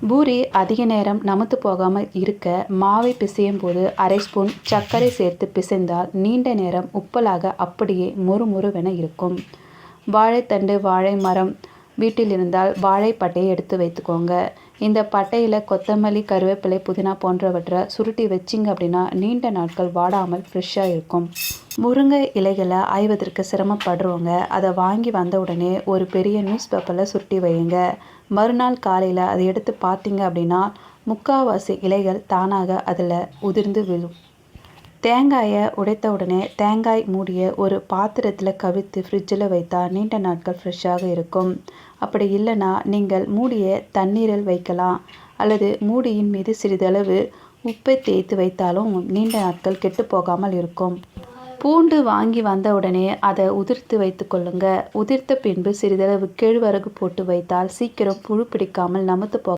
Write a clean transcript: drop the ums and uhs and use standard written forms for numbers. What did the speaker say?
பூரி அதிக நேரம் நமுத்து போகாமல் இருக்க மாவை பிசையும் போது அரை ஸ்பூன் சர்க்கரை சேர்த்து பிசைந்தால் நீண்ட நேரம் உப்பலாக அப்படியே மொறுமொறுவென இருக்கும். வாழைத்தண்டு வாழை மரம் வீட்டில் இருந்தால் வாழைப்பட்டையை எடுத்து வைத்துக்கோங்க. இந்த பட்டையில் கொத்தமல்லி கருவேப்பிலை புதினா போன்றவற்றை சுருட்டி வச்சிங்க அப்படின்னா நீண்ட நாட்கள் வாடாமல் ஃப்ரெஷ்ஷாக இருக்கும். முருங்கை இலைகளை ஆய்வதற்கு சிரமப்படுறவங்க அதை வாங்கி வந்த உடனே ஒரு பெரிய நியூஸ் பேப்பரில் சுருட்டி வையுங்க. மறுநாள் காலையில் அதை எடுத்து பார்த்தீங்க அப்படின்னா முக்கால்வாசி இலைகள் தானாக அதில் உதிர்ந்து விழும். தேங்காயை உடைத்த உடனே தேங்காய் மூடிய ஒரு பாத்திரத்தில் கவிழ்த்து ஃப்ரிட்ஜில் வைத்தா நீண்ட நாட்கள் ஃப்ரெஷ்ஷாக இருக்கும். அப்படி இல்லைன்னா நீங்கள் மூடியை தண்ணீரில் வைக்கலாம் அல்லது மூடியின் மீது சிறிதளவு உப்பை தேய்த்து வைத்தாலும் நீண்ட நாட்கள் கெட்டு போகாமல் இருக்கும். பூண்டு வாங்கி வந்த உடனே அதை உதிர்த்து வைத்து கொள்ளுங்க. உதிர்த்த பின்பு சிறிதளவு கேழ்வரகு போட்டு வைத்தால் சீக்கிரம் புழு பிடிக்காமல் நமுத்து போக